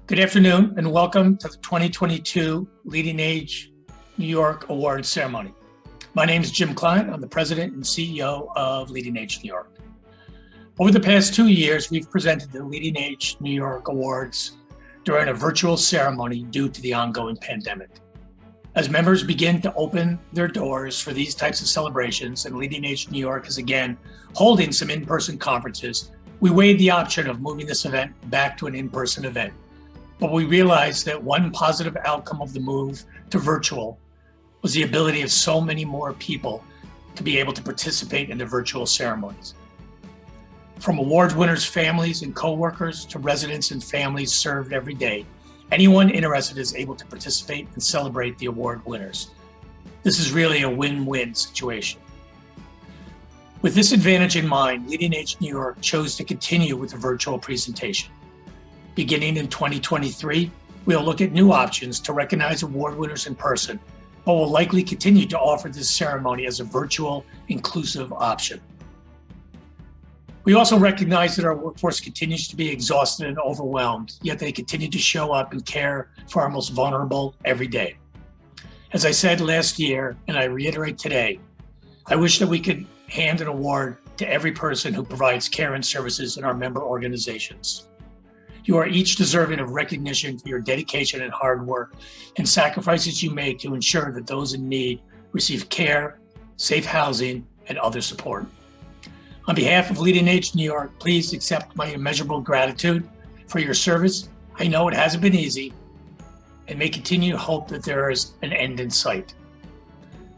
Good afternoon and welcome to the 2022 LeadingAge New York Awards Ceremony. My name is Jim Klein. I'm the President and CEO of LeadingAge New York. Over the past 2 years, we've presented the LeadingAge New York Awards during a virtual ceremony due to the ongoing pandemic. As members begin to open their doors for these types of celebrations, and LeadingAge New York is again holding some in-person conferences, we weighed the option of moving this event back to an in-person event. But we realized that one positive outcome of the move to virtual was the ability of so many more people to be able to participate in the virtual ceremonies. From awards winners' families and coworkers to residents and families served every day, anyone interested is able to participate and celebrate the award winners. This is really a win-win situation. With this advantage in mind, LeadingAge New York chose to continue with the virtual presentation. Beginning in 2023, we'll look at new options to recognize award winners in person, but will likely continue to offer this ceremony as a virtual, inclusive option. We also recognize that our workforce continues to be exhausted and overwhelmed, yet they continue to show up and care for our most vulnerable every day. As I said last year, and I reiterate today, I wish that we could hand an award to every person who provides care and services in our member organizations. You are each deserving of recognition for your dedication and hard work and sacrifices you make to ensure that those in need receive care, safe housing, and other support. On behalf of LeadingAge New York, please accept my immeasurable gratitude for your service. I know it hasn't been easy and may continue to hope that there is an end in sight.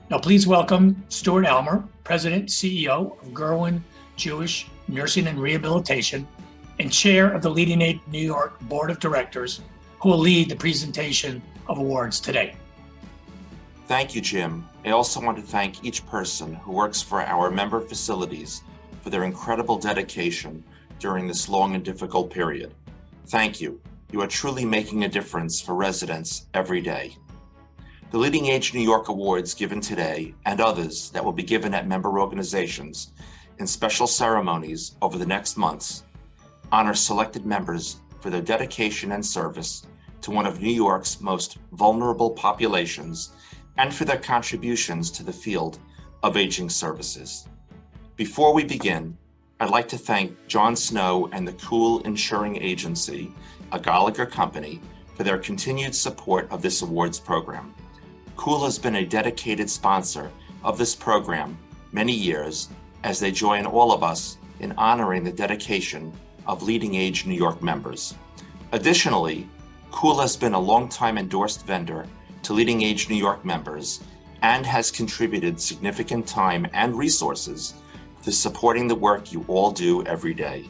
Now please welcome Stuart Almer, President, CEO of Gerwin Jewish Nursing and Rehabilitation, and Chair of the LeadingAge New York Board of Directors, who will lead the presentation of awards today. Thank you, Jim. I also want to thank each person who works for our member facilities for their incredible dedication during this long and difficult period. Thank you. You are truly making a difference for residents every day. The LeadingAge New York Awards given today and others that will be given at member organizations in special ceremonies over the next months honor selected members for their dedication and service to one of New York's most vulnerable populations and for their contributions to the field of aging services. Before we begin, I'd like to thank John Snow and the Cool Insuring Agency, a Gallagher company, for their continued support of this awards program. Cool has been a dedicated sponsor of this program many years as they join all of us in honoring the dedication of LeadingAge New York members. Additionally, Cool has been a longtime endorsed vendor to LeadingAge New York members and has contributed significant time and resources to supporting the work you all do every day.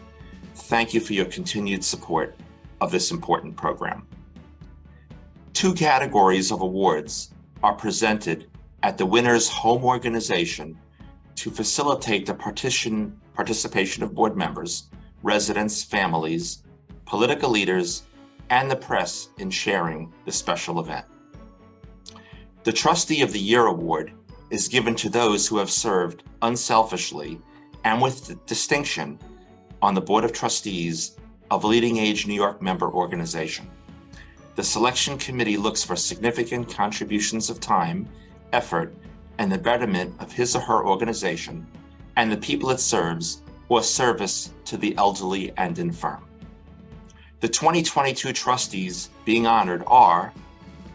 Thank you for your continued support of this important program. 2 categories of awards are presented at the winner's home organization to facilitate the participation of board members, residents, families, political leaders, and the press in sharing the special event. The Trustee of the Year Award is given to those who have served unselfishly and with distinction on the Board of Trustees of LeadingAge New York member organization. The selection committee looks for significant contributions of time, effort, and the betterment of his or her organization and the people it serves or service to the elderly and infirm. The 2022 trustees being honored are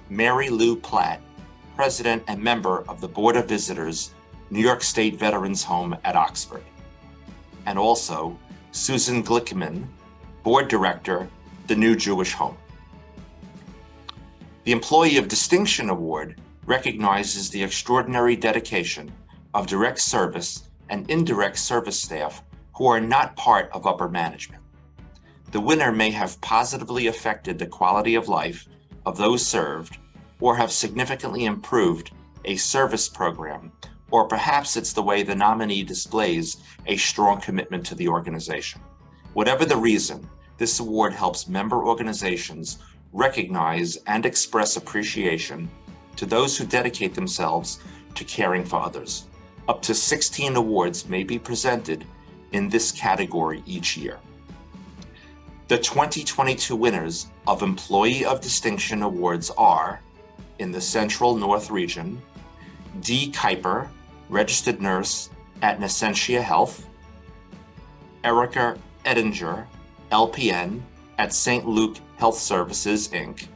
Mary Lou Platt, President and member of the Board of Visitors, New York State Veterans Home at Oxford, and also Susan Glickman, Board Director, the New Jewish Home. The Employee of Distinction Award recognizes the extraordinary dedication of direct service and indirect service staff who are not part of upper management. The winner may have positively affected the quality of life of those served or have significantly improved a service program, or perhaps it's the way the nominee displays a strong commitment to the organization. Whatever the reason, this award helps member organizations recognize and express appreciation to those who dedicate themselves to caring for others. Up to 16 awards may be presented in this category each year. The 2022 winners of Employee of Distinction Awards are, in the Central North Region, Dee Kuiper, registered nurse at Nescentia Health, Erica Edinger, LPN at St. Luke Health Services, Inc.,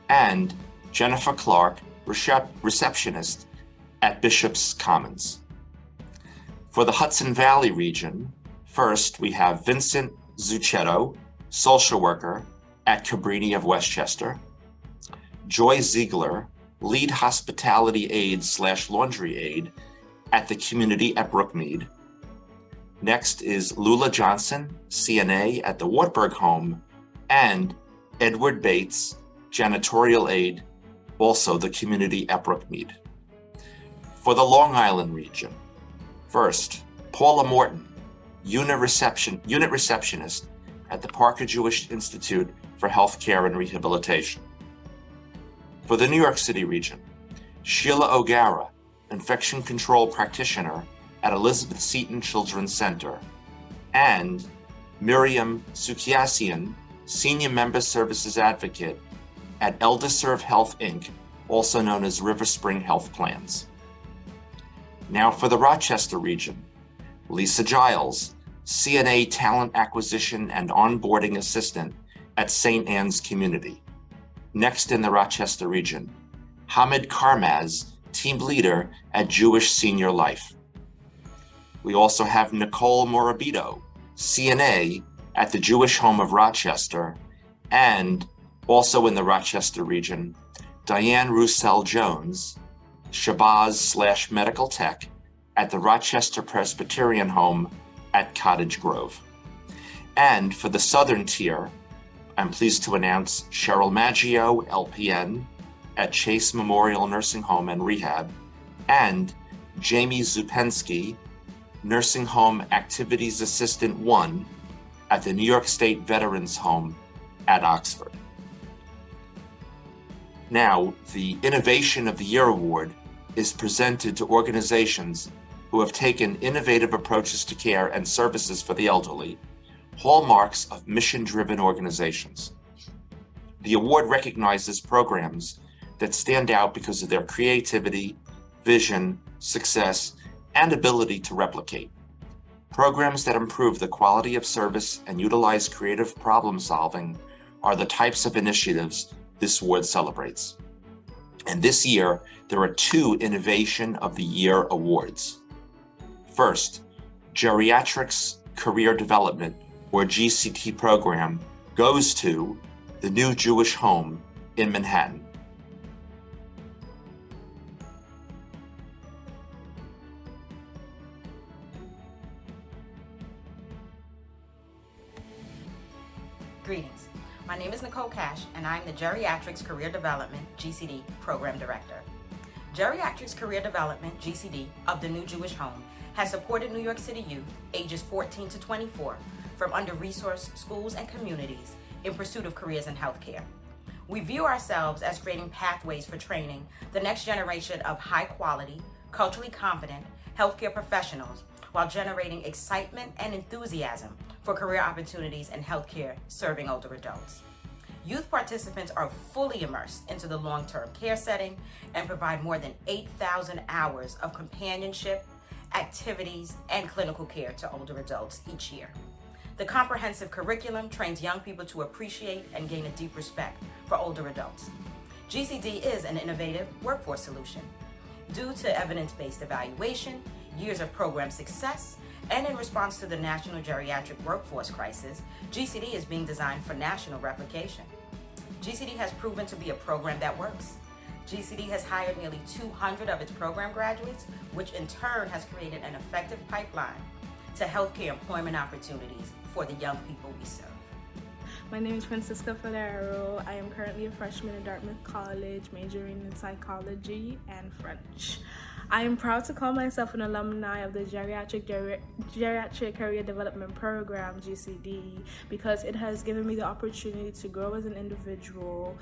and Jennifer Clark, receptionist at Bishop's Commons. For the Hudson Valley region, first we have Vincent Zucchetto, social worker at Cabrini of Westchester, Joy Ziegler, lead hospitality aide / laundry aide at the community at Brookmead. Next is Lula Johnson, CNA at the Wartburg home, and Edward Bates, janitorial aide, also the community at Brookmead. For the Long Island region, first, Paula Morton, unit receptionist at the Parker Jewish Institute for Healthcare and Rehabilitation. For the New York City region, Sheila O'Gara, infection control practitioner at Elizabeth Seton Children's Center, and Miriam Sukiasian, senior member services advocate at ElderServe Health Inc., also known as River Spring Health Plans. Now for the Rochester region, Lisa Giles, CNA talent acquisition and onboarding assistant at St. Anne's Community. Next in the Rochester region, Hamid Karmaz, team leader at Jewish Senior Life. We also have Nicole Morabito, CNA at the Jewish Home of Rochester, and also in the Rochester region, Diane Roussel Jones, Shabazz / medical tech at the Rochester Presbyterian Home at Cottage Grove. And for the southern tier, I'm pleased to announce Cheryl Maggio, LPN, at Chase Memorial Nursing Home and Rehab, and Jamie Zupensky, Nursing Home Activities Assistant 1 at the New York State Veterans Home at Oxford. Now, the Innovation of the Year Award is presented to organizations who have taken innovative approaches to care and services for the elderly, hallmarks of mission-driven organizations. The award recognizes programs that stand out because of their creativity, vision, success, and ability to replicate. Programs that improve the quality of service and utilize creative problem solving are the types of initiatives this award celebrates. And this year, there are 2 Innovation of the Year awards. First, Geriatrics Career Development, or GCT program, goes to the New Jewish Home in Manhattan. Greetings. My name is Nicole Cash, and I'm the Geriatrics Career Development, GCD, Program Director. Geriatrics Career Development, GCD, of the New Jewish Home has supported New York City youth ages 14 to 24 from under-resourced schools and communities in pursuit of careers in healthcare. We view ourselves as creating pathways for training the next generation of high-quality, culturally competent healthcare professionals while generating excitement and enthusiasm for career opportunities in healthcare serving older adults. Youth participants are fully immersed into the long-term care setting and provide more than 8,000 hours of companionship, activities, and clinical care to older adults each year. The comprehensive curriculum trains young people to appreciate and gain a deep respect for older adults. GCD is an innovative workforce solution. Due to evidence-based evaluation, years of program success, and in response to the national geriatric workforce crisis, GCD is being designed for national replication. GCD has proven to be a program that works. GCD has hired nearly 200 of its program graduates, which in turn has created an effective pipeline to healthcare employment opportunities for the young people we serve. My name is Francisca Ferrero. I am currently a freshman at Dartmouth College, majoring in psychology and French. I am proud to call myself an alumni of the Geriatric Career Development Program, GCD, because it has given me the opportunity to grow as an individual,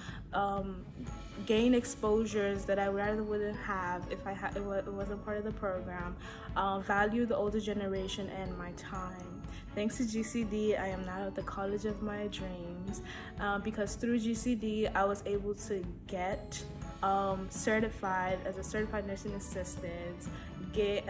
gain exposures that I rather wouldn't have if it wasn't part of the program, value the older generation and my time. Thanks to GCD, I am now at the college of my dreams because through GCD, I was able to get certified as a certified nursing assistant, get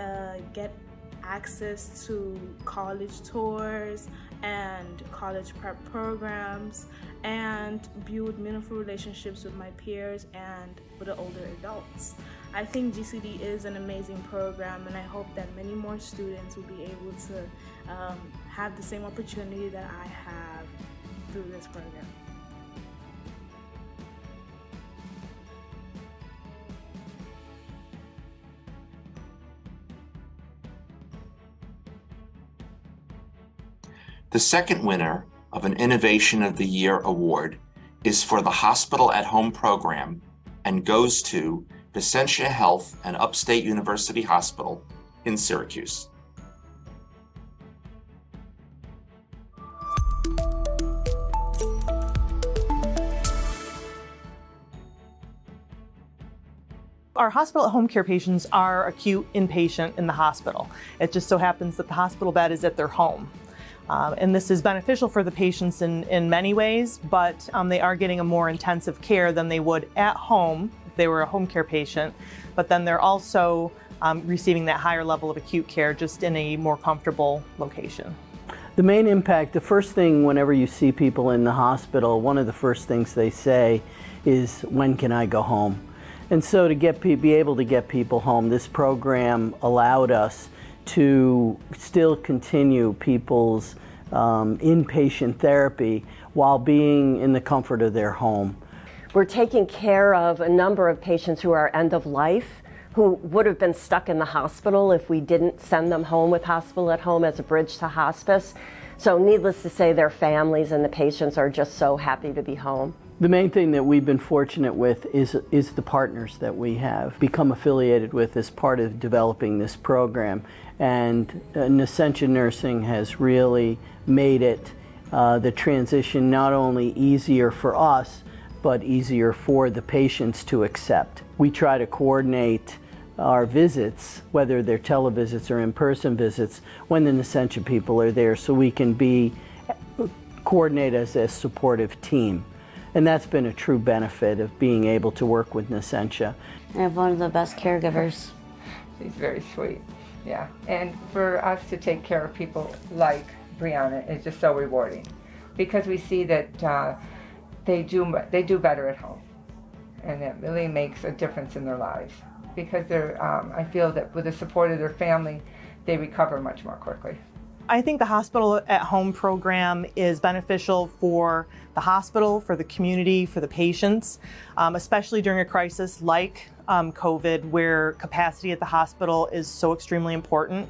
access to college tours and college prep programs, and build meaningful relationships with my peers and with the older adults. I think GCD is an amazing program, and I hope that many more students will be able to have the same opportunity that I have through this program. The second winner of an Innovation of the Year award is for the Hospital at Home program and goes to Vicentia Health and Upstate University Hospital in Syracuse. Our hospital at home care patients are acute inpatient in the hospital. It just so happens that the hospital bed is at their home. And this is beneficial for the patients in many ways, but they are getting a more intensive care than they would at home if they were a home care patient. But then they're also receiving that higher level of acute care just in a more comfortable location. The main impact, the first thing whenever you see people in the hospital, one of the first things they say is, when can I go home? And so to be able to get people home, this program allowed us to still continue people's inpatient therapy while being in the comfort of their home. We're taking care of a number of patients who are end of life, who would have been stuck in the hospital if we didn't send them home with Hospital at Home as a bridge to hospice. So needless to say, their families and the patients are just so happy to be home. The main thing that we've been fortunate with is the partners that we have become affiliated with as part of developing this program. And Vicentia Nursing has really made it the transition not only easier for us, but easier for the patients to accept. We try to coordinate our visits, whether they're televisits or in-person visits, when the Vicentia people are there, so we can coordinate as a supportive team. And that's been a true benefit of being able to work with Vicentia. I have one of the best caregivers. She's very sweet, yeah. And for us to take care of people like Brianna is just so rewarding, because we see that they do better at home, and it really makes a difference in their lives. Because I feel that with the support of their family, they recover much more quickly. I think the Hospital at Home program is beneficial for the hospital, for the community, for the patients, especially during a crisis like COVID, where capacity at the hospital is so extremely important.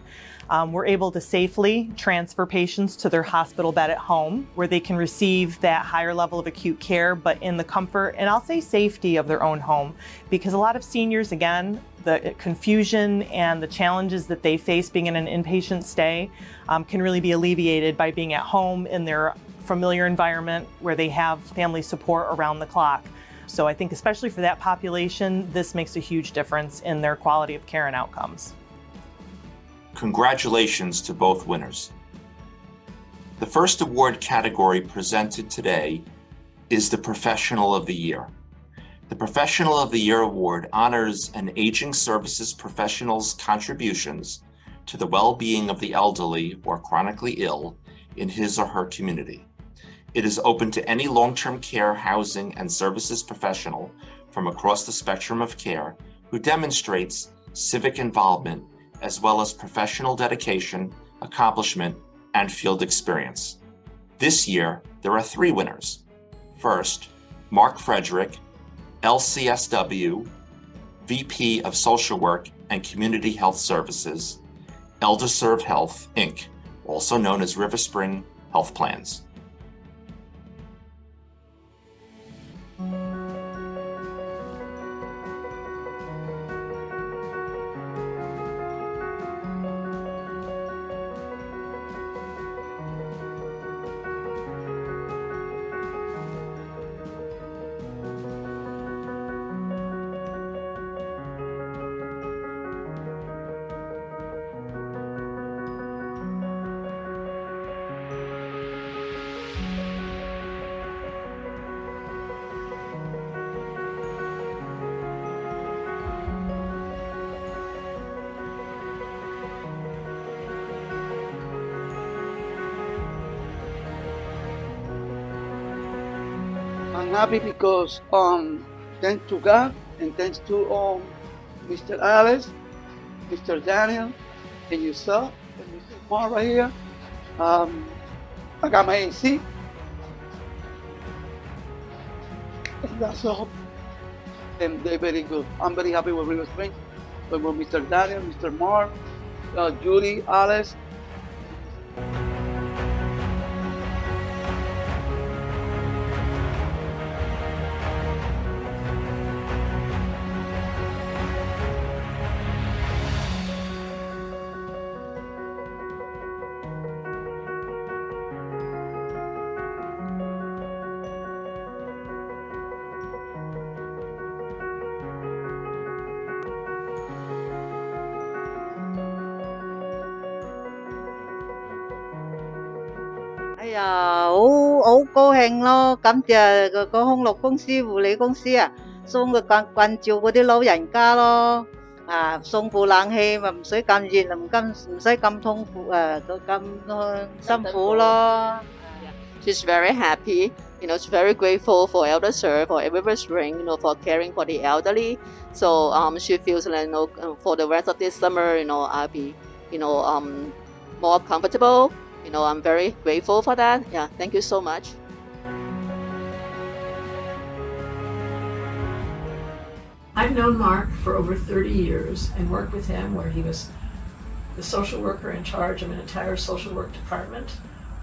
We're able to safely transfer patients to their hospital bed at home, where they can receive that higher level of acute care, but in the comfort, and I'll say safety, of their own home. Because a lot of seniors, again, the confusion and the challenges that they face being in an inpatient stay can really be alleviated by being at home in their familiar environment where they have family support around the clock. So I think especially for that population, this makes a huge difference in their quality of care and outcomes. Congratulations to both winners. The first award category presented today is the Professional of the Year. The Professional of the Year award honors an aging services professional's contributions to the well-being of the elderly or chronically ill in his or her community. It is open to any long-term care, housing, and services professional from across the spectrum of care who demonstrates civic involvement as well as professional dedication, accomplishment, and field experience. This year, there are 3 winners. First, Mark Frederick, LCSW, VP of Social Work and Community Health Services, ElderServe Health, Inc., also known as River Spring Health Plans. I'm happy because thanks to God and thanks to Mr. Alice, Mr. Daniel, and yourself, and Mr. Mark right here. I got my AC, and that's all. And they're very good. I'm very happy with River Springs, with Mr. Daniel, Mr. Mark, Judy, Alice.好高興咯！感謝個康樂公司、護理公司啊，送個關照嗰啲老人家咯，送部冷氣咪唔使咁熱，唔使咁痛苦咁辛苦咯。She's very happy. She's very grateful for Elder Sir, for River Spring, for caring for the elderly. So she feels like, for the rest of this summer, I'll be, more comfortable. I'm very grateful for that. Yeah, thank you so much. I've known Mark for over 30 years and worked with him where he was the social worker in charge of an entire social work department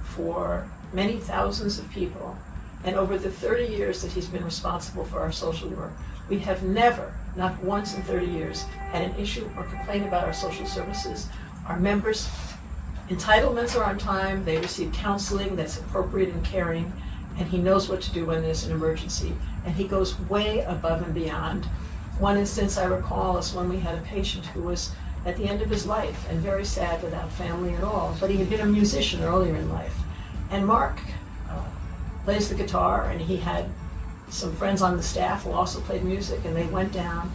for many thousands of people. And over the 30 years that he's been responsible for our social work, we have never, not once in 30 years, had an issue or complaint about our social services. Our members' entitlements are on time, they receive counseling that's appropriate and caring, and he knows what to do when there's an emergency. And he goes way above and beyond. One instance I recall is when we had a patient who was at the end of his life and very sad without family at all, but he had been a musician earlier in life. And Mark plays the guitar, and he had some friends on the staff who also played music, and they went down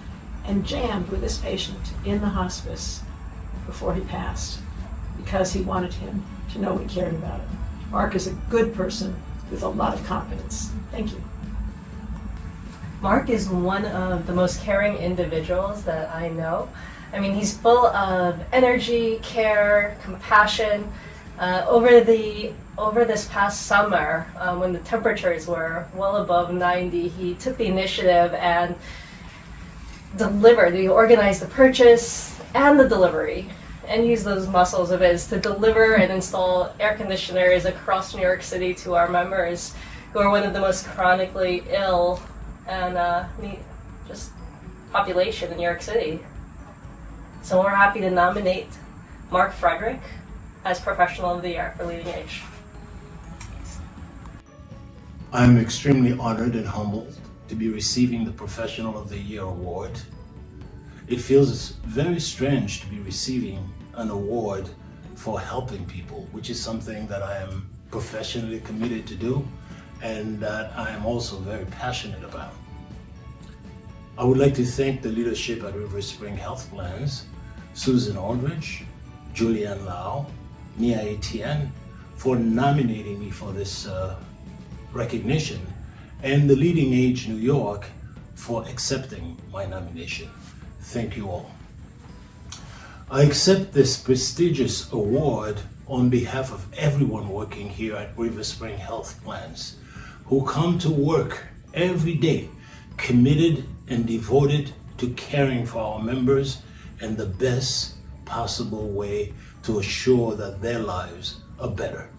and jammed with this patient in the hospice before he passed because he wanted him to know we cared about him. Mark is a good person with a lot of confidence. Thank you. Mark is one of the most caring individuals that I know. I mean, he's full of energy, care, compassion. Over this past summer, when the temperatures were well above 90, he took the initiative and delivered. He organized the purchase and the delivery and used those muscles of his to deliver and install air conditioners across New York City to our members who are one of the most chronically ill and just population in New York City. So we're happy to nominate Mark Frederick as Professional of the Year for LeadingAge. I'm extremely honored and humbled to be receiving the Professional of the Year award. It feels very strange to be receiving an award for helping people, which is something that I am professionally committed to do and that I am also very passionate about. I would like to thank the leadership at River Spring Health Plans, Susan Aldridge, Julianne Lau, Nia Etienne, for nominating me for this recognition, and the LeadingAge New York for accepting my nomination. Thank you all. I accept this prestigious award on behalf of everyone working here at River Spring Health Plans, who come to work every day committed and devoted to caring for our members in the best possible way to assure that their lives are better.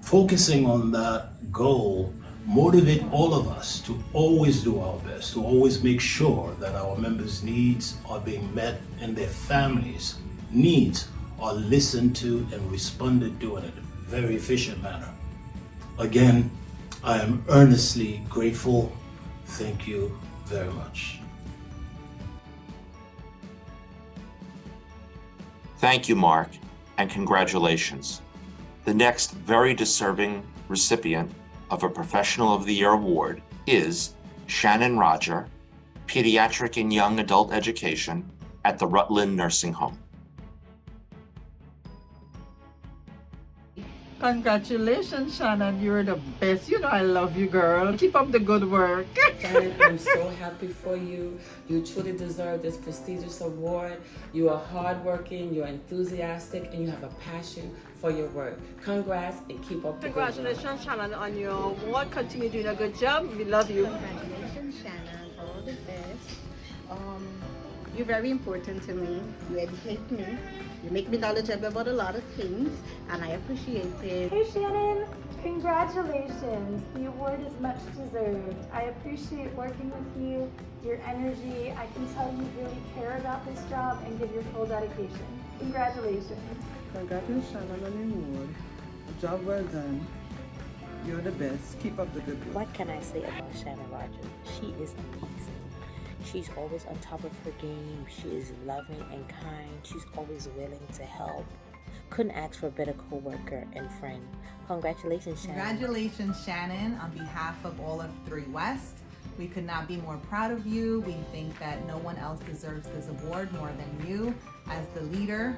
Focusing on that goal motivate all of us to always do our best, to always make sure that our members' needs are being met and their families' needs are listened to and responded to in a very efficient manner. Again, I am earnestly grateful. Thank you very much. Thank you, Mark, and congratulations. The next very deserving recipient of a Professional of the Year award is Shannon Roger, Pediatric and Young Adult Education at the Rutland Nursing Home. Congratulations, Shannon. You're the best. You know I love you, girl. Keep up the good work. Shannon, I'm so happy for you. You truly deserve this prestigious award. You are hardworking, you're enthusiastic, and you have a passion for your work. Congrats and keep up the good work. Congratulations, Shannon, on your award. Continue doing a good job. We love you. Congratulations, Shannon. All the best. You're very important to me. You educate me. You make me knowledgeable about a lot of things, and I appreciate it. Hey Shannon, congratulations. The award is much deserved. I appreciate working with you, your energy. I can tell you really care about this job and give your full dedication. Congratulations. Congratulations, Shannon, on the award. A job well done. You're the best. Keep up the good work. What can I say about Shannon Rogers? She is amazing. She's always on top of her game. She is loving and kind. She's always willing to help. Couldn't ask for a better co-worker and friend. Congratulations, Shannon. Congratulations, Shannon. On behalf of all of 3 West, we could not be more proud of you. We think that no one else deserves this award more than you. As the leader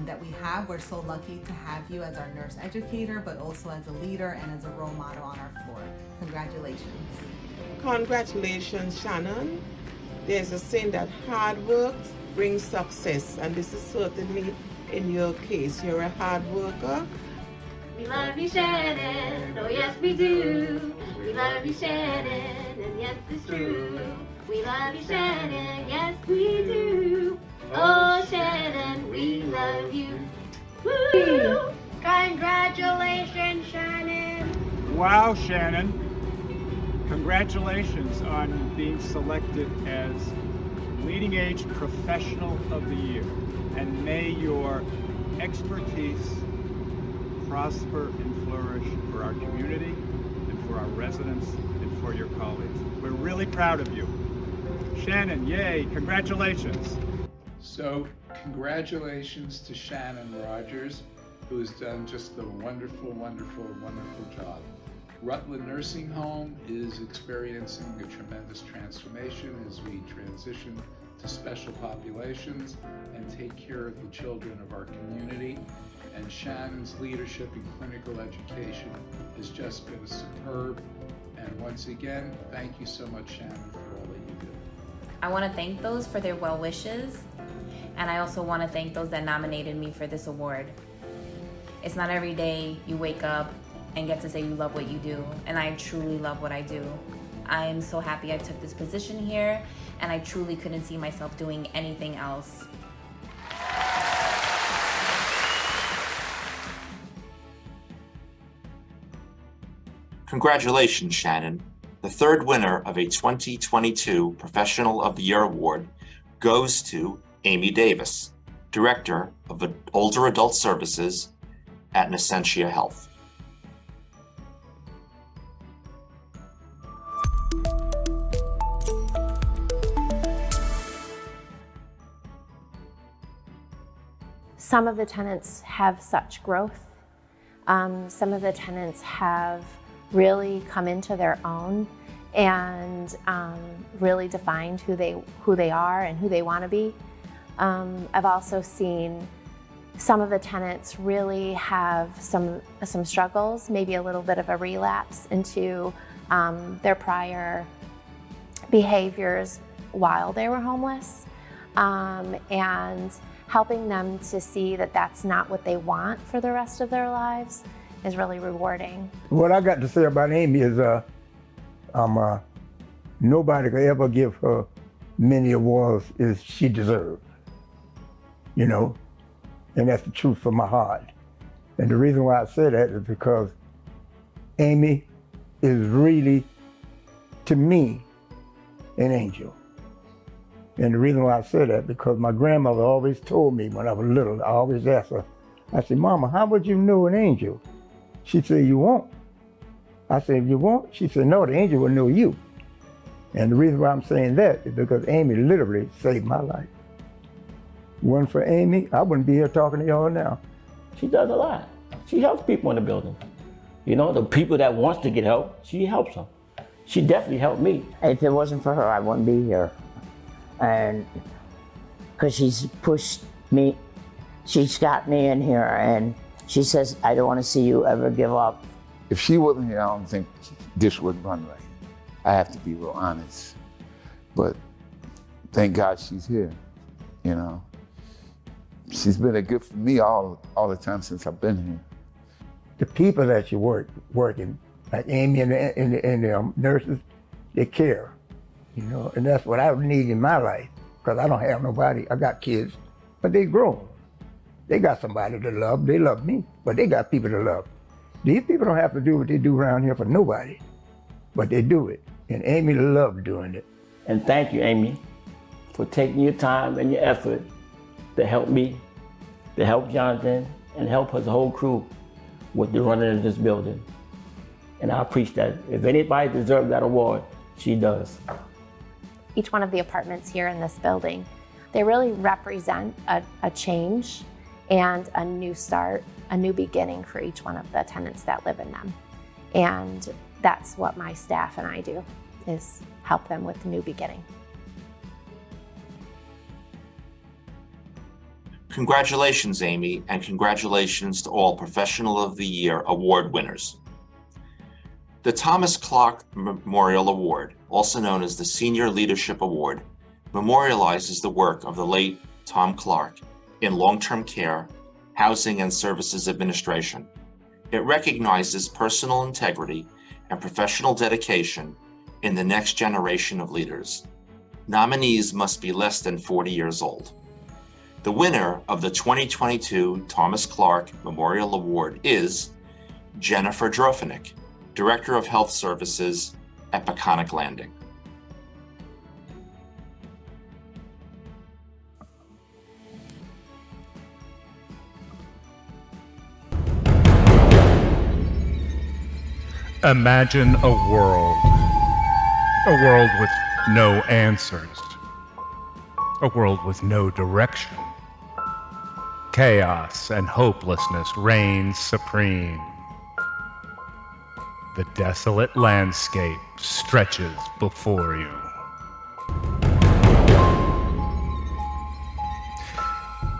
that we have, we're so lucky to have you as our nurse educator, but also as a leader and as a role model on our floor. Congratulations. Congratulations, Shannon. There's a saying that hard work brings success, and this is certainly in your case. You're a hard worker. We love you, Shannon. Oh, yes, we do. We love you, Shannon. And yes, it's true. We love you, Shannon. Yes, we do. Oh, Shannon, we love you. Woo! Congratulations, Shannon. Wow, Shannon. Congratulations on being selected as LeadingAge Professional of the Year. And may your expertise prosper and flourish for our community and for our residents and for your colleagues. We're really proud of you. Shannon, yay, congratulations. So, congratulations to Shannon Rogers, who has done just a wonderful, wonderful, wonderful job. Rutland Nursing Home is experiencing a tremendous transformation as we transition to special populations and take care of the children of our community. And Shannon's leadership in clinical education has just been superb. And once again, thank you so much, Shannon, for all that you do. I want to thank those for their well wishes, and I also want to thank those that nominated me for this award. It's not every day you wake up and get to say you love what you do, and I truly love what I do. I am so happy I took this position here, and I truly couldn't see myself doing anything else. Congratulations, Shannon. The third winner of a 2022 Professional of the Year award goes to Amy Davis, Director of Older Adult Services at Nescentia Health. Some of the tenants have such growth. Some of the tenants have really come into their own and really defined who they are and who they want to be. I've also seen some of the tenants really have some struggles, maybe a little bit of a relapse into their prior behaviors while they were homeless, and helping them to see that that's not what they want for the rest of their lives is really rewarding. What I got to say about Amy is nobody could ever give her many awards as she deserved, you know, and that's the truth from my heart. And the reason why I say that is because Amy is really, to me, an angel. And the reason why I say that, because my grandmother always told me when I was little, I always asked her, I said, Mama, how would you know an angel? She said, you won't. I said, if you won't? She said, no, the angel will know you. And the reason why I'm saying that is because Amy literally saved my life. Wasn't for Amy, I wouldn't be here talking to y'all now. She does a lot. She helps people in the building. You know, the people that wants to get help, she helps them. She definitely helped me. If it wasn't for her, I wouldn't be here. And because she's pushed me, she's got me in here, and She says, I don't want to see you ever give up. If she wasn't here, I don't think this would run right. I have to be real honest. But thank God she's here, you know. She's been a gift for me all the time since I've been here. The people that you working, like Amy and the nurses, they care, you know, and that's what I need in my life, because I don't have nobody. I got kids, but they grown. They got somebody to love. They love me, but they got people to love. These people don't have to do what they do around here for nobody, but they do it, and Amy loves doing it. And thank you, Amy, for taking your time and your effort to help me, to help Jonathan, and help his whole crew with the running of this building. And I appreciate that. If anybody deserves that award, she does. Each one of the apartments here in this building, they really represent a change and a new start, a new beginning for each one of the tenants that live in them. And that's what my staff and I do, is help them with the new beginning. Congratulations, Amy, and congratulations to all Professional of the Year award winners. The Thomas Clark Memorial Award, also known as the Senior Leadership Award, memorializes the work of the late Tom Clark in long-term care, housing, and services administration. It recognizes personal integrity and professional dedication in the next generation of leaders. Nominees must be less than 40 years old. The winner of the 2022 Thomas Clark Memorial Award is Jennifer Drofinick, Director of Health Services at Peconic Landing. Imagine a world with no answers, a world with no direction. Chaos and hopelessness reign supreme. The desolate landscape stretches before you.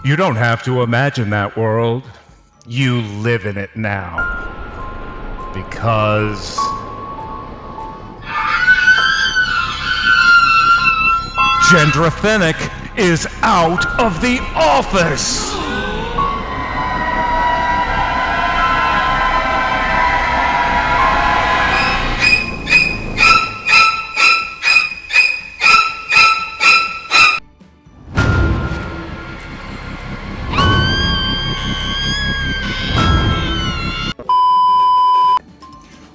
You don't have to imagine that world. You live in it now. Because Gendra Fennick is out of the office!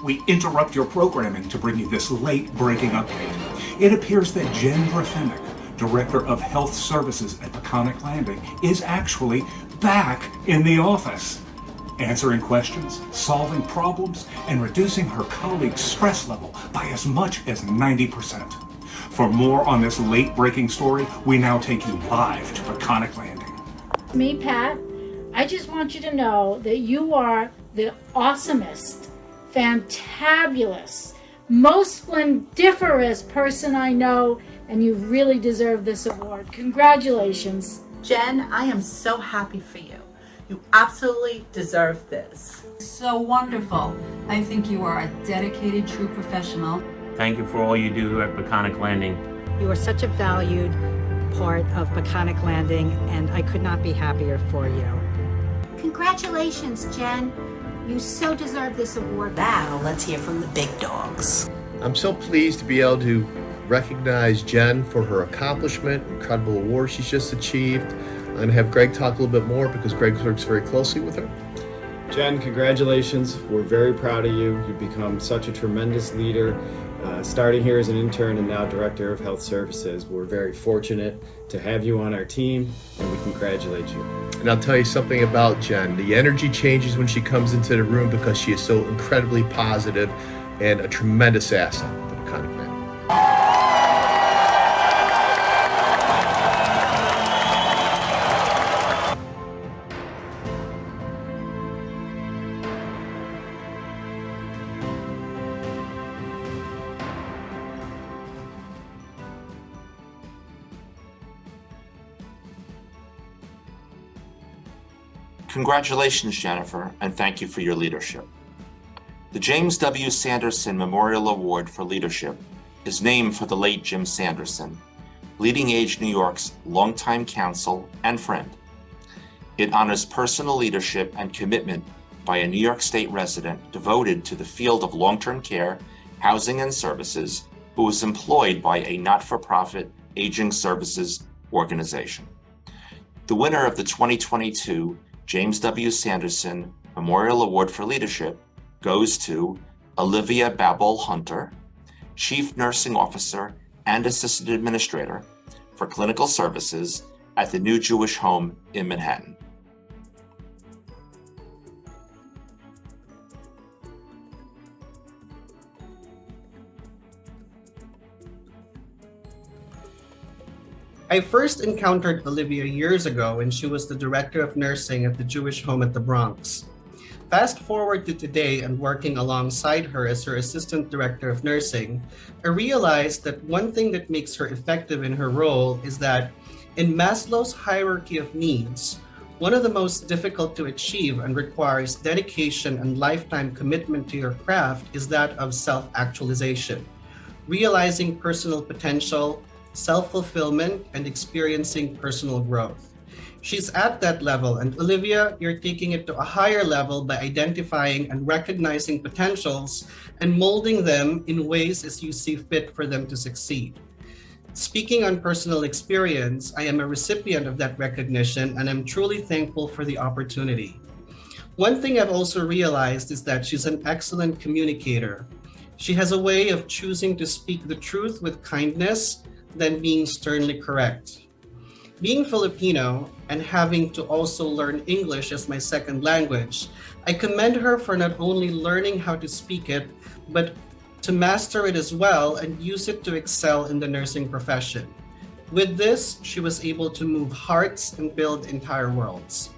We interrupt your programming to bring you this late-breaking update. It appears that Jen Grafenick, Director of Health Services at Peconic Landing, is actually back in the office, answering questions, solving problems, and reducing her colleagues' stress level by as much as 90%. For more on this late-breaking story, we now take you live to Peconic Landing. Me, Pat, I just want you to know that you are the awesomest, fantabulous, most splendiferous person I know, and you really deserve this award. Congratulations. Jen, I am so happy for you. You absolutely deserve this. So wonderful. I think you are a dedicated, true professional. Thank you for all you do here at Peconic Landing. You are such a valued part of Peconic Landing, and I could not be happier for you. Congratulations, Jen. You so deserve this award. Now, let's hear from the big dogs. I'm so pleased to be able to recognize Jen for her accomplishment, incredible award she's just achieved. I'm going to have Greg talk a little bit more because Greg works very closely with her. Jen, congratulations. We're very proud of you. You've become such a tremendous leader, starting here as an intern and now Director of Health Services. We're very fortunate to have you on our team, and we congratulate you. And I'll tell you something about Jen. The energy changes when she comes into the room because she is so incredibly positive and a tremendous asset to Peconic Landing. Congratulations, Jennifer, and thank you for your leadership. The James W. Sanderson Memorial Award for Leadership is named for the late Jim Sanderson, LeadingAge New York's longtime counsel and friend. It honors personal leadership and commitment by a New York State resident devoted to the field of long-term care, housing, and services who was employed by a not-for-profit aging services organization. The winner of the 2022 James W. Sanderson Memorial Award for Leadership goes to Olivia Babel Hunter, Chief Nursing Officer and Assistant Administrator for Clinical Services at the New Jewish Home in Manhattan. I first encountered Olivia years ago when she was the Director of Nursing at the Jewish Home at the Bronx. Fast forward to today and working alongside her as her Assistant Director of Nursing, I realized that one thing that makes her effective in her role is that in Maslow's hierarchy of needs, one of the most difficult to achieve and requires dedication and lifetime commitment to your craft is that of self-actualization, realizing personal potential, self-fulfillment, and experiencing personal growth. She's at that level, and Olivia, you're taking it to a higher level by identifying and recognizing potentials and molding them in ways as you see fit for them to succeed. Speaking on personal experience, I am a recipient of that recognition, and I'm truly thankful for the opportunity. One thing I've also realized is that she's an excellent communicator. She has a way of choosing to speak the truth with kindness than being sternly correct. Being Filipino and having to also learn English as my second language, I commend her for not only learning how to speak it, but to master it as well and use it to excel in the nursing profession. With this, she was able to move hearts and build entire worlds.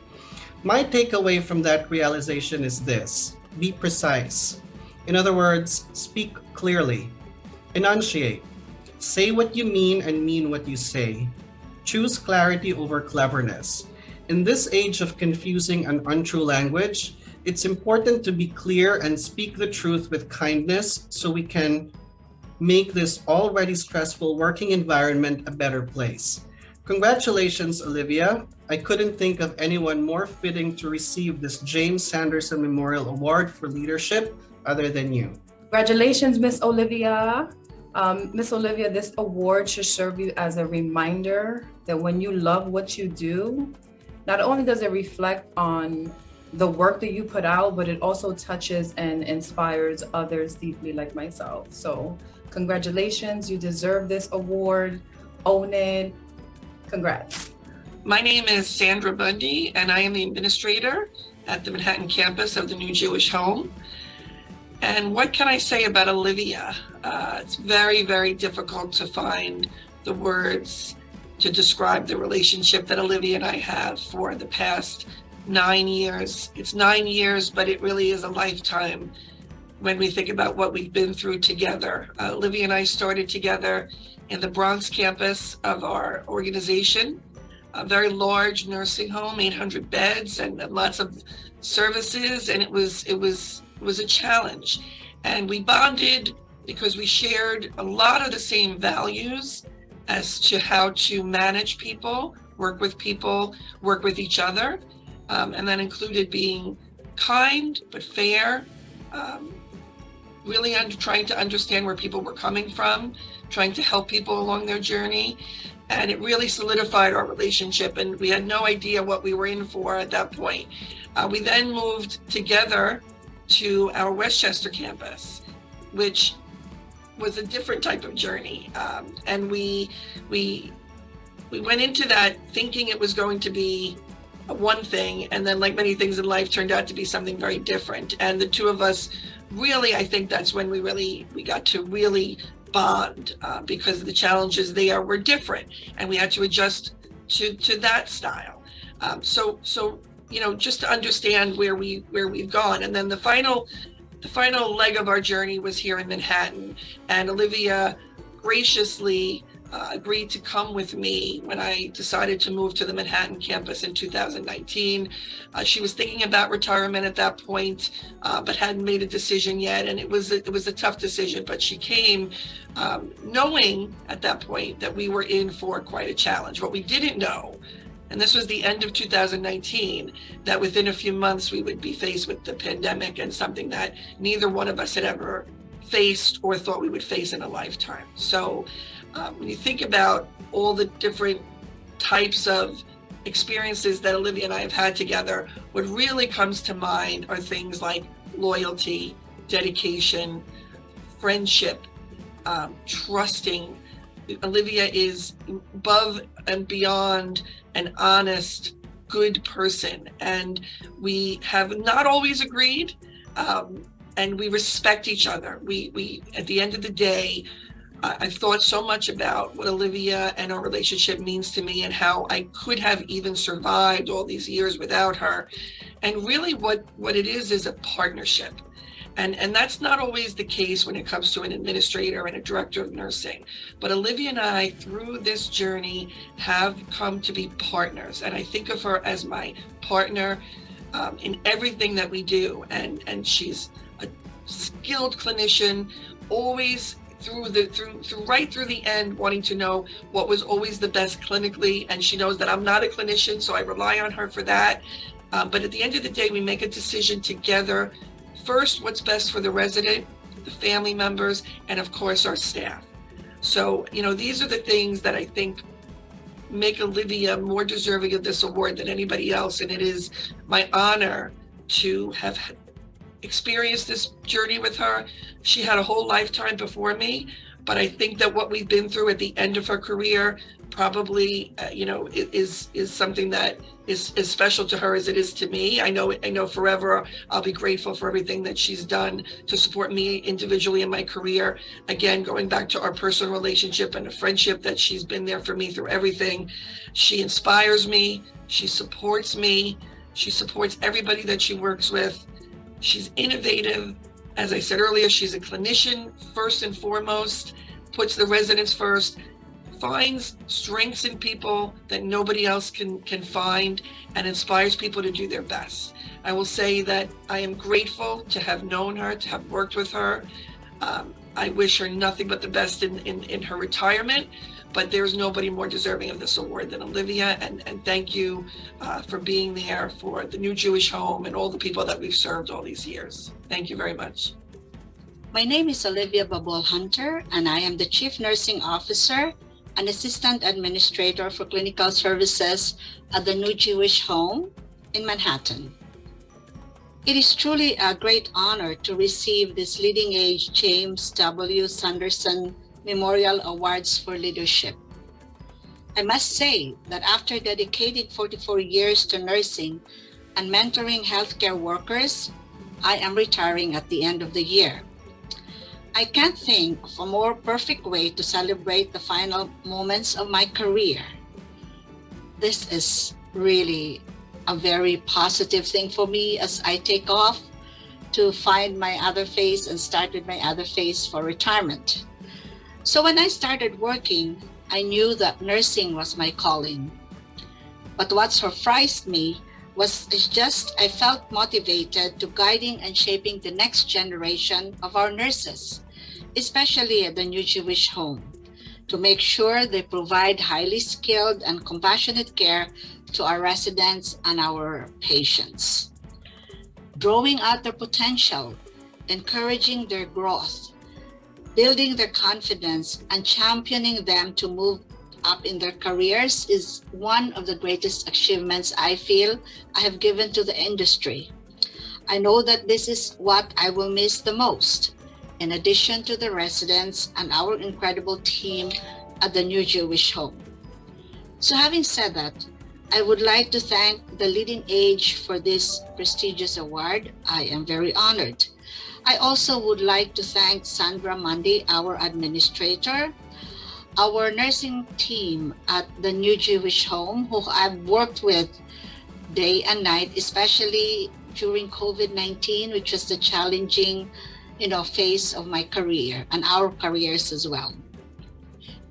My takeaway from that realization is this: be precise. In other words, speak clearly, enunciate, say what you mean and mean what you say. Choose clarity over cleverness. In this age of confusing and untrue language, it's important to be clear and speak the truth with kindness so we can make this already stressful working environment a better place. Congratulations, Olivia. I couldn't think of anyone more fitting to receive this James Sanderson Memorial Award for Leadership other than you. Congratulations, Miss Olivia. Miss Olivia, this award should serve you as a reminder that when you love what you do, not only does it reflect on the work that you put out, but it also touches and inspires others deeply like myself. So congratulations, you deserve this award. Own it. Congrats. My name is Sandra Bundy, and I am the administrator at the Manhattan campus of the New Jewish Home. And what can I say about Olivia? It's very, very difficult to find the words to describe the relationship that Olivia and I have for the past 9 years. It's 9 years, but it really is a lifetime when we think about what we've been through together. Olivia and I started together in the Bronx campus of our organization, a very large nursing home, 800 beds and lots of services, and it was a challenge. And we bonded because we shared a lot of the same values as to how to manage people, work with each other. And that included being kind but fair, really trying to understand where people were coming from, trying to help people along their journey. And it really solidified our relationship, and we had no idea what we were in for at that point. We then moved together to our Westchester campus, which was a different type of journey. And we went into that thinking it was going to be one thing, and then, like many things in life, turned out to be something very different. And the two of us really, I think that's when we got to really bond, because the challenges there were different, and we had to adjust to that style. So just to understand where we've gone. And then the final leg of our journey was here in Manhattan, and Olivia graciously agreed to come with me when I decided to move to the Manhattan campus in 2019. She was thinking about retirement at that point, but hadn't made a decision yet. And it was a tough decision, but she came knowing at that point that we were in for quite a challenge. What we didn't know, and this was the end of 2019, that within a few months we would be faced with the pandemic, and something that neither one of us had ever faced or thought we would face in a lifetime. So when you think about all the different types of experiences that Olivia and I have had together, what really comes to mind are things like loyalty, dedication, friendship, trusting. Olivia is above and beyond an honest, good person, and we have not always agreed, and we respect each other. We at the end of the day, I've thought so much about what Olivia and our relationship means to me, and how I could have even survived all these years without her. And really what it is a partnership. And that's not always the case when it comes to an administrator and a director of nursing. But Olivia and I, through this journey, have come to be partners. And I think of her as my partner in everything that we do. And she's a skilled clinician, always right through the end, wanting to know what was always the best clinically. And she knows that I'm not a clinician, so I rely on her for that. But at the end of the day, we make a decision together. First, what's best for the resident, the family members, and of course our staff. So, these are the things that I think make Olivia more deserving of this award than anybody else. And it is my honor to have experienced this journey with her. She had a whole lifetime before me, but I think that what we've been through at the end of her career probably, is something that is as special to her as it is to me. I know forever I'll be grateful for everything that she's done to support me individually in my career. Again, going back to our personal relationship and a friendship, that she's been there for me through everything. She inspires me. She supports me. She supports everybody that she works with. She's innovative. As I said earlier, she's a clinician first and foremost, puts the residents first, finds strengths in people that nobody else can find, and inspires people to do their best. I will say that I am grateful to have known her, to have worked with her. I wish her nothing but the best in her retirement, but there's nobody more deserving of this award than Olivia. And thank you for being there for the New Jewish Home and all the people that we've served all these years. Thank you very much. My name is Olivia Babol Hunter, and I am the Chief Nursing Officer and Assistant Administrator for Clinical Services at the New Jewish Home in Manhattan. It is truly a great honor to receive this LeadingAge James W. Sanderson Memorial Awards for Leadership. I must say that after dedicating 44 years to nursing and mentoring healthcare workers, I am retiring at the end of the year. I can't think of a more perfect way to celebrate the final moments of my career. This is really a very positive thing for me as I take off to find my other phase and start with my other phase for retirement. So when I started working, I knew that nursing was my calling. But what surprised me was I felt motivated to guiding and shaping the next generation of our nurses, especially at the New Jewish Home, to make sure they provide highly skilled and compassionate care to our residents and our patients. Drawing out their potential, encouraging their growth, building their confidence, and championing them to move up in their careers is one of the greatest achievements I feel I have given to the industry. I know that this is what I will miss the most, in addition to the residents and our incredible team at the New Jewish Home. So having said that, I would like to thank the LeadingAge for this prestigious award. I am very honored. I also would like to thank Sandra Mundy, our administrator, our nursing team at the New Jewish Home, who I've worked with day and night, especially during COVID-19, which was the challenging, phase of my career and our careers as well.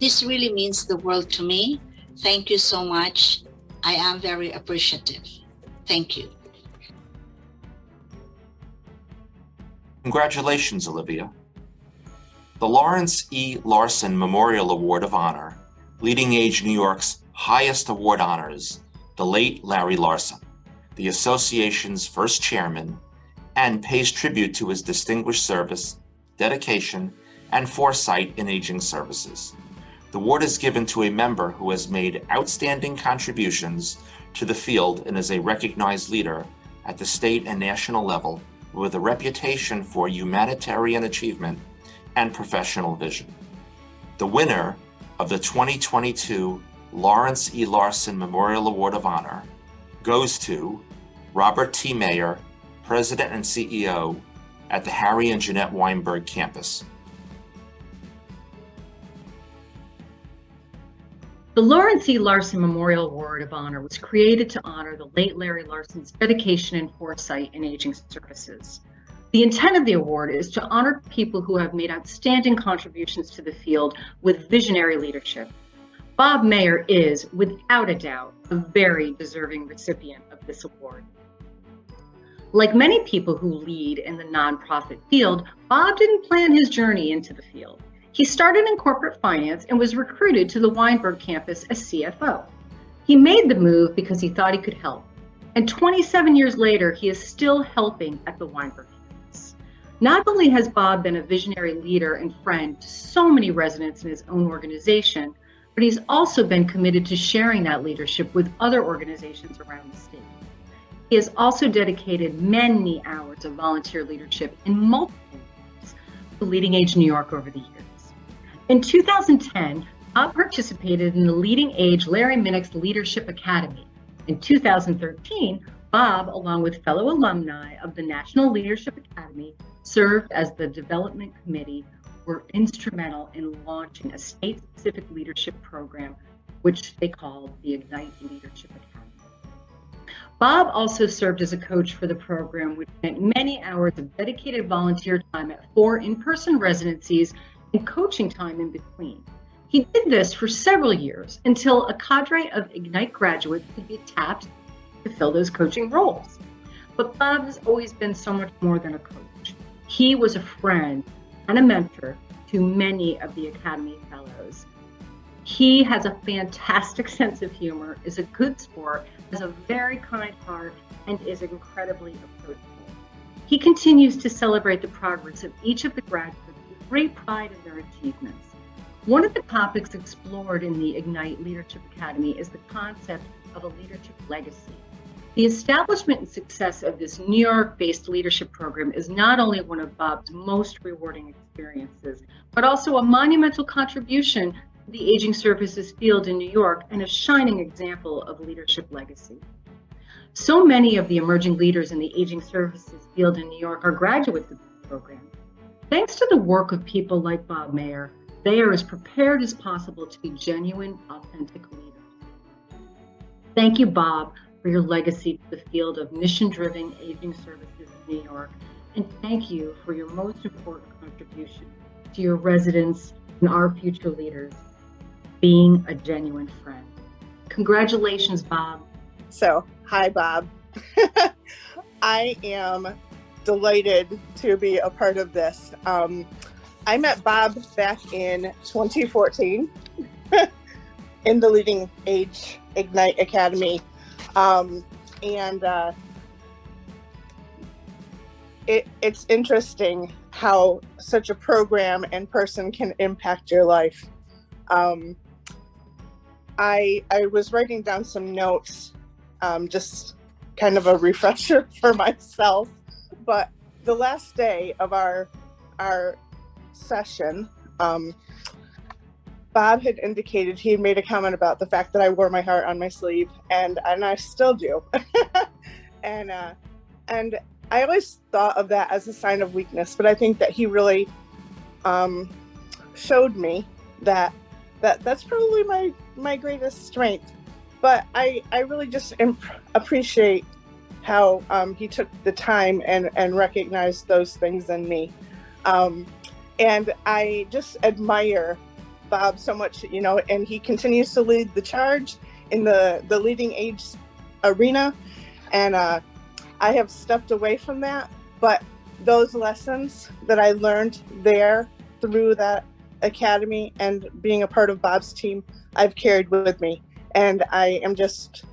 This really means the world to me. Thank you so much. I am very appreciative. Thank you. Congratulations, Olivia. The Lawrence E. Larson Memorial Award of Honor, LeadingAge New York's highest award honors the late Larry Larson, the association's first chairman, and pays tribute to his distinguished service, dedication, and foresight in aging services. The award is given to a member who has made outstanding contributions to the field and is a recognized leader at the state and national level with a reputation for humanitarian achievement and professional vision. The winner of the 2022 Lawrence E. Larson Memorial Award of Honor goes to Robert T. Mayer, President and CEO at the Harry and Jeanette Weinberg campus. The Lawrence E. Larson Memorial Award of Honor was created to honor the late Larry Larson's dedication and foresight in aging services. The intent of the award is to honor people who have made outstanding contributions to the field with visionary leadership. Bob Mayer is, without a doubt, a very deserving recipient of this award. Like many people who lead in the nonprofit field, Bob didn't plan his journey into the field. He started in corporate finance and was recruited to the Weinberg campus as CFO. He made the move because he thought he could help. And 27 years later, he is still helping at the Weinberg campus. Not only has Bob been a visionary leader and friend to so many residents in his own organization, but he's also been committed to sharing that leadership with other organizations around the state. He has also dedicated many hours of volunteer leadership in multiple ways to LeadingAge New York over the years. In 2010, Bob participated in the LeadingAge Larry Minnick's Leadership Academy. In 2013, Bob, along with fellow alumni of the National Leadership Academy, served as the development committee, were instrumental in launching a state-specific leadership program, which they called the Ignite Leadership Academy. Bob also served as a coach for the program, which meant many hours of dedicated volunteer time at 4 in-person residencies and coaching time in between. He did this for several years until a cadre of Ignite graduates could be tapped to fill those coaching roles. But Bob has always been so much more than a coach. He was a friend and a mentor to many of the Academy Fellows. He has a fantastic sense of humor, is a good sport, has a very kind heart, and is incredibly approachable. He continues to celebrate the progress of each of the graduates with great pride in their achievements. One of the topics explored in the Ignite Leadership Academy is the concept of a leadership legacy. The establishment and success of this New York-based leadership program is not only one of Bob's most rewarding experiences, but also a monumental contribution to the aging services field in New York and a shining example of leadership legacy. So many of the emerging leaders in the aging services field in New York are graduates of the program. Thanks to the work of people like Bob Mayer, they are as prepared as possible to be genuine, authentic leaders. Thank you, Bob, for your legacy to the field of mission-driven aging services in New York, and thank you for your most important contribution to your residents and our future leaders, being a genuine friend. Congratulations, Bob. So, hi, Bob. I am delighted to be a part of this. I met Bob back in 2014 in the LeadingAge Ignite Academy. It's interesting how such a program and person can impact your life. I was writing down some notes, just kind of a refresher for myself, but the last day of our session, Bob had indicated he had made a comment about the fact that I wore my heart on my sleeve, and I still do. and I always thought of that as a sign of weakness, but I think that he really showed me that that's probably my greatest strength. But I really just appreciate how he took the time and recognized those things in me. And I just admire Bob so much, and he continues to lead the charge in the LeadingAge arena. And I have stepped away from that, but those lessons that I learned there through that academy and being a part of Bob's team, I've carried with me. And I am just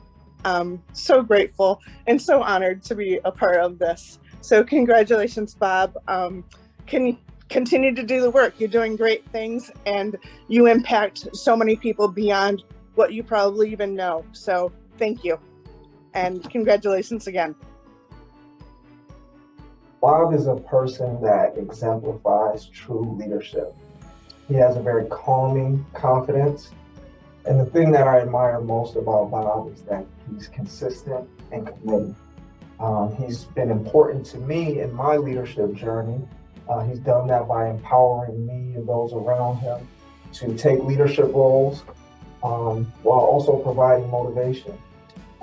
so grateful and so honored to be a part of this. So congratulations, Bob. Can continue to do the work. You're doing great things, and you impact so many people beyond what you probably even know. So thank you, and congratulations again. Bob is a person that exemplifies true leadership. He has a very calming confidence. And the thing that I admire most about Bob is that he's consistent and committed. He's been important to me in my leadership journey. He's done that by empowering me and those around him to take leadership roles while also providing motivation.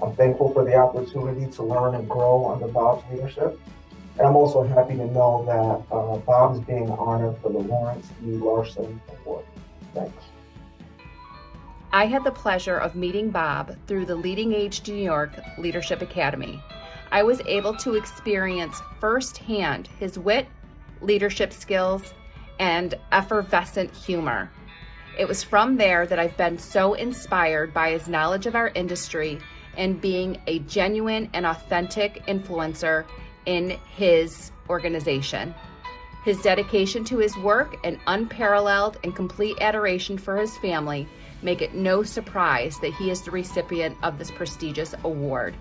I'm thankful for the opportunity to learn and grow under Bob's leadership. And I'm also happy to know that Bob is being honored for the Lawrence E. Larson Award. Thanks. I had the pleasure of meeting Bob through the LeadingAge New York Leadership Academy. I was able to experience firsthand his wit, leadership skills, and effervescent humor. It was from there that I've been so inspired by his knowledge of our industry and being a genuine and authentic influencer in his organization. His dedication to his work and unparalleled and complete adoration for his family make it no surprise that he is the recipient of this prestigious award.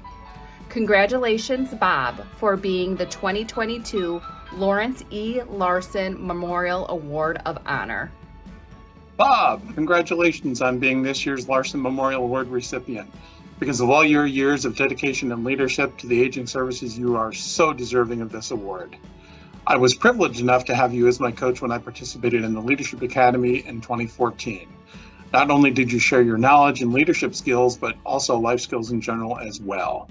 Congratulations, Bob, for being the 2022 Lawrence E. Larson Memorial Award of Honor. Bob, congratulations on being this year's Larson Memorial Award recipient. Because of all your years of dedication and leadership to the aging services, you are so deserving of this award. I was privileged enough to have you as my coach when I participated in the Leadership Academy in 2014. Not only did you share your knowledge and leadership skills, but also life skills in general as well.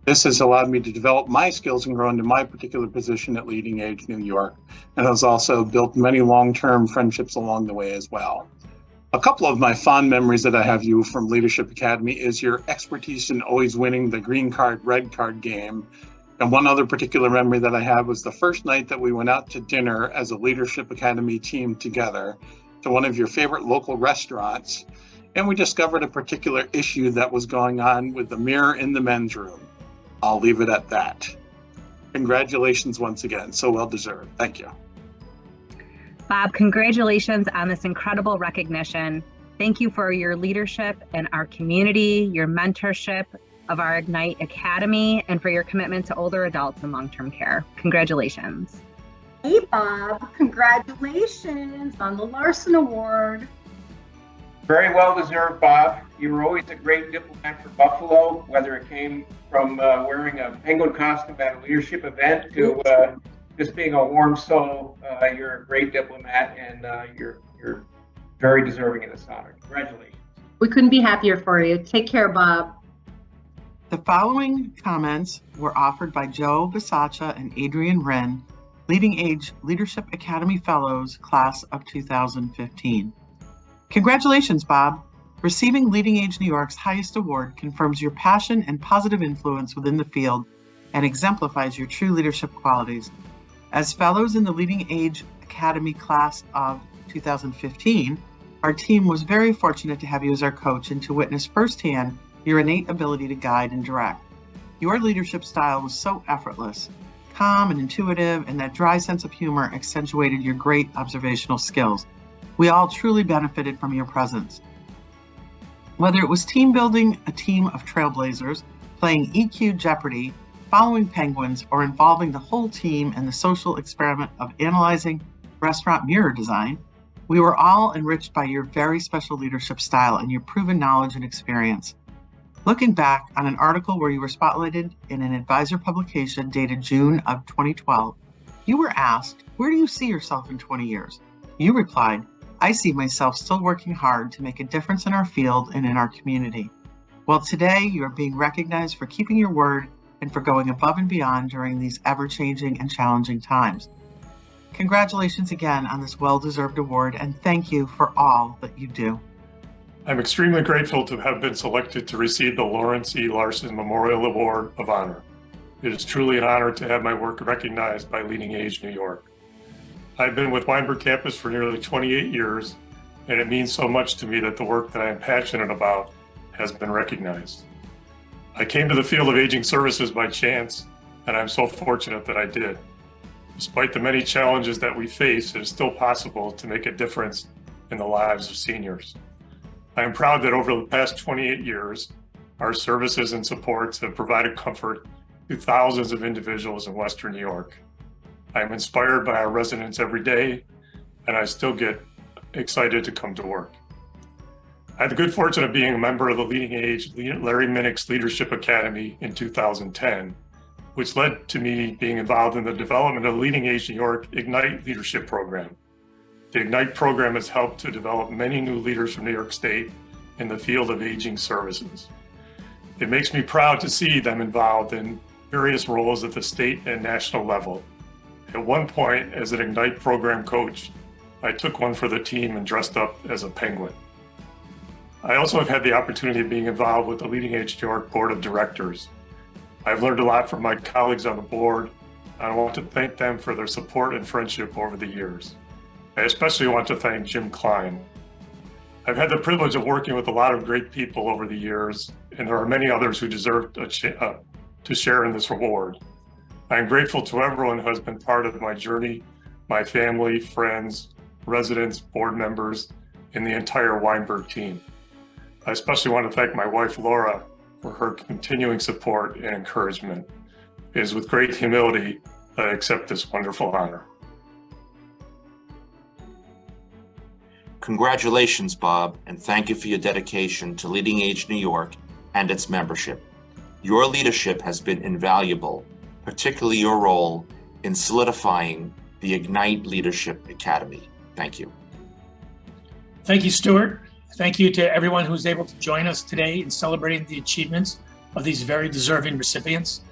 This has allowed me to develop my skills and grow into my particular position at LeadingAge New York, and has also built many long-term friendships along the way as well. A couple of my fond memories that I have you from Leadership Academy is your expertise in always winning the green card, red card game. And one other particular memory that I have was the first night that we went out to dinner as a Leadership Academy team together to one of your favorite local restaurants. And we discovered a particular issue that was going on with the mirror in the men's room. I'll leave it at that. Congratulations once again, so well deserved. Thank you. Bob, congratulations on this incredible recognition. Thank you for your leadership in our community, your mentorship of our Ignite Academy, and for your commitment to older adults in long-term care. Congratulations. Hey, Bob, congratulations on the Larson Award. Very well deserved, Bob. You were always a great diplomat for Buffalo, whether it came from wearing a penguin costume at a leadership event to just being a warm soul. You're a great diplomat, and you're very deserving of this honor. Congratulations. We couldn't be happier for you. Take care, Bob. The following comments were offered by Joe Bisaccia and Adrian Wren, LeadingAge Leadership Academy Fellows, Class of 2015. Congratulations, Bob. Receiving LeadingAge New York's highest award confirms your passion and positive influence within the field and exemplifies your true leadership qualities. As fellows in the LeadingAge Academy Class of 2015, our team was very fortunate to have you as our coach and to witness firsthand your innate ability to guide and direct. Your leadership style was so effortless, calm and intuitive, and that dry sense of humor accentuated your great observational skills. We all truly benefited from your presence. Whether it was team building a team of trailblazers, playing EQ Jeopardy, following penguins, or involving the whole team in the social experiment of analyzing restaurant mirror design, we were all enriched by your very special leadership style and your proven knowledge and experience. Looking back on an article where you were spotlighted in an advisor publication dated June of 2012, you were asked, "Where do you see yourself in 20 years?" You replied, "I see myself still working hard to make a difference in our field and in our community." Well, today you are being recognized for keeping your word and for going above and beyond during these ever-changing and challenging times. Congratulations again on this well-deserved award, and thank you for all that you do. I'm extremely grateful to have been selected to receive the Lawrence E. Larson Memorial Award of Honor. It is truly an honor to have my work recognized by LeadingAge New York. I've been with Weinberg campus for nearly 28 years, and it means so much to me that the work that I am passionate about has been recognized. I came to the field of aging services by chance, and I'm so fortunate that I did. Despite the many challenges that we face, it is still possible to make a difference in the lives of seniors. I am proud that over the past 28 years, our services and supports have provided comfort to thousands of individuals in Western New York. I am inspired by our residents every day, and I still get excited to come to work. I had the good fortune of being a member of the LeadingAge Larry Minnick's Leadership Academy in 2010, which led to me being involved in the development of the LeadingAge New York Ignite Leadership Program. The Ignite program has helped to develop many new leaders from New York State in the field of aging services. It makes me proud to see them involved in various roles at the state and national level. At one point, as an Ignite program coach, I took one for the team and dressed up as a penguin. I also have had the opportunity of being involved with the LeadingAge New York Board of Directors. I've learned a lot from my colleagues on the board, and I want to thank them for their support and friendship over the years. I especially want to thank Jim Klein. I've had the privilege of working with a lot of great people over the years, and there are many others who deserve to share in this award. I am grateful to everyone who has been part of my journey, my family, friends, residents, board members, and the entire Weinberg team. I especially want to thank my wife, Laura, for her continuing support and encouragement. It is with great humility that I accept this wonderful honor. Congratulations, Bob, and thank you for your dedication to LeadingAge New York and its membership. Your leadership has been invaluable, particularly your role in solidifying the Ignite Leadership Academy. Thank you. Thank you, Stuart. Thank you to everyone who's able to join us today in celebrating the achievements of these very deserving recipients.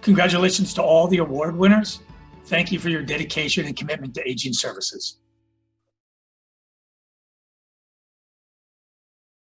Congratulations to all the award winners. Thank you for your dedication and commitment to aging services.